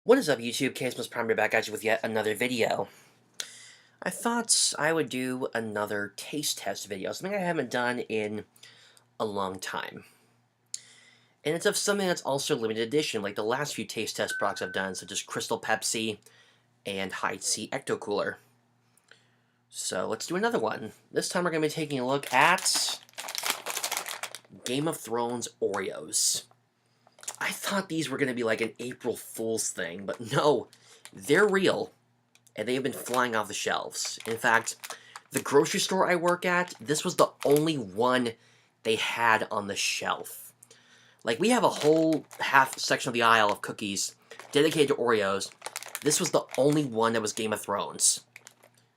What is up, YouTube? Chaos Primary back at you with yet another video. I thought I would do another taste test video, something I haven't done in a long time. And it's of something that's also limited edition, like the last few taste test products I've done, such as Crystal Pepsi and Hide-C Ecto Cooler. So let's do another one. This time we're going to be taking a look at Game of Thrones Oreos. I thought these were going to be like an April Fool's thing, but no, they're real, and they have been flying off the shelves. In fact, the grocery store I work at, this was the only one they had on the shelf. Like, we have a whole half section of the aisle of cookies dedicated to Oreos. This was the only one that was Game of Thrones.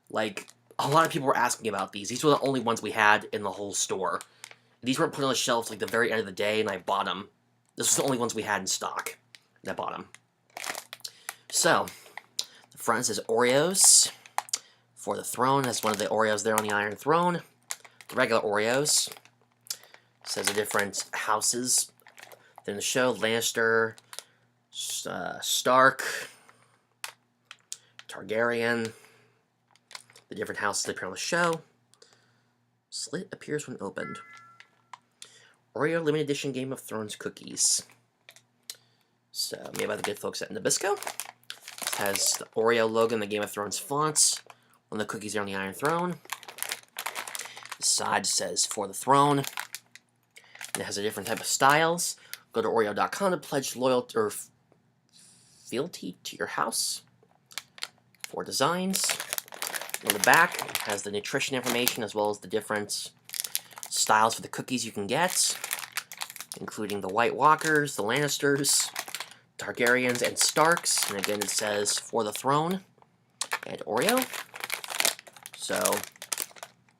Like, a lot of people were asking about these. These were the only ones we had in the whole store. These weren't put on the shelves like the very end of the day, and I bought them. This was the only ones we had in stock. And I bought them. So, the front says Oreos for the throne. That's one of the Oreos there on the Iron Throne. The regular Oreos. Says the different houses. Then the show, Lannister, Stark, Targaryen. The different houses that appear on the show. Slit appears when opened. Oreo limited edition Game of Thrones cookies. So, made by the good folks at Nabisco. It has the Oreo logo and the Game of Thrones fonts. When the cookies are on the Iron Throne. The side says for the throne. And it has a different type of styles. Go to Oreo.com to pledge loyalty or fealty to your house. 4 designs. On the back, it has the nutrition information as well as the different styles for the cookies you can get, including the White Walkers, the Lannisters, Targaryens, and Starks. And again, it says for the throne and Oreo. So,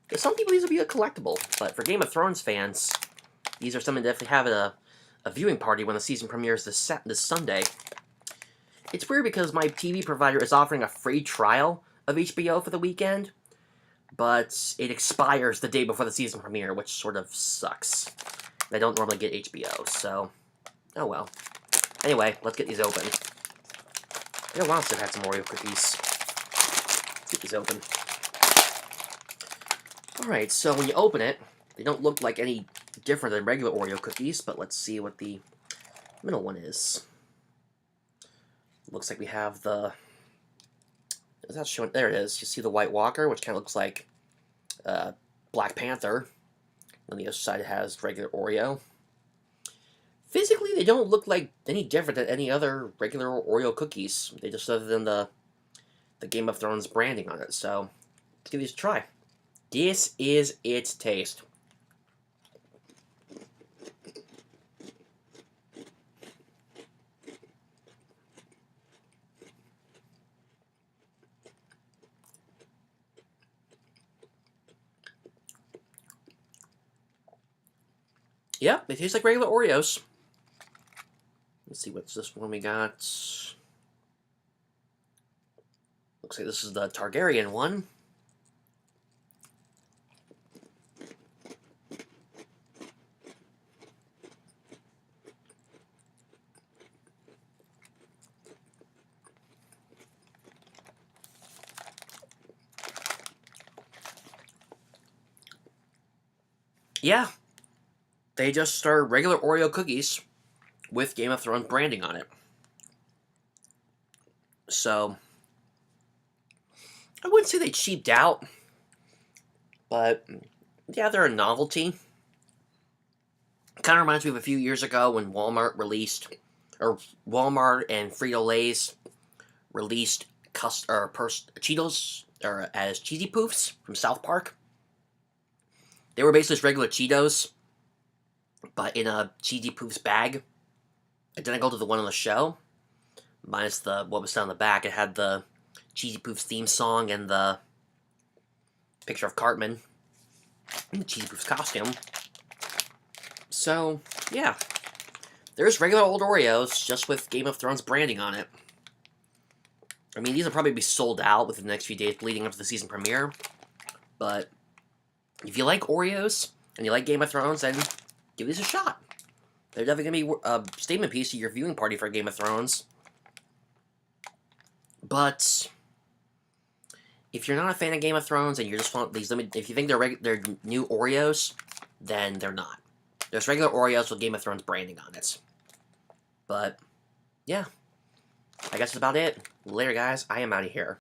for some people, these will be a collectible, but for Game of Thrones fans, these are something to definitely have at a viewing party when the season premieres this Sunday. It's weird because my TV provider is offering a free trial of HBO for the weekend, but it expires the day before the season premiere, which sort of sucks. I don't normally get HBO, so oh well. Anyway, let's get these open. I know Lobster had some Oreo cookies. Let's get these open. Alright, so when you open it, they don't look like any different than regular Oreo cookies, but let's see what the middle one is. Looks like we have the... Is that showing? There it is. You see the White Walker, which kind of looks like Black Panther. On the other side, it has regular Oreo. Physically, they don't look like any different than any other regular Oreo cookies. They just other than the Game of Thrones branding on it. So, let's give these a try. This is its taste. Yep, they taste like regular Oreos. Let's see what's this one we got. Looks like this is the Targaryen one. Yeah. They just are regular Oreo cookies with Game of Thrones branding on it. So, I wouldn't say they cheaped out, but yeah, they're a novelty. Kind of reminds me of a few years ago when Walmart and Frito-Lay's released Cheetos as Cheesy Poofs from South Park. They were basically just regular Cheetos, but in a Cheesy Poofs bag. Identical to the one on the show, minus what was on the back. It had the Cheesy Poofs theme song and the picture of Cartman in the Cheesy Poofs costume. So, yeah. There's regular old Oreos, just with Game of Thrones branding on it. I mean, these will probably be sold out within the next few days leading up to the season premiere. But if you like Oreos, and you like Game of Thrones, then give these a shot. They're definitely going to be a statement piece to your viewing party for Game of Thrones. But if you're not a fan of Game of Thrones and you just want these limited, if you think they're new Oreos, then they're not. There's regular Oreos with Game of Thrones branding on it. But yeah, I guess that's about it. Later, guys. I am out of here.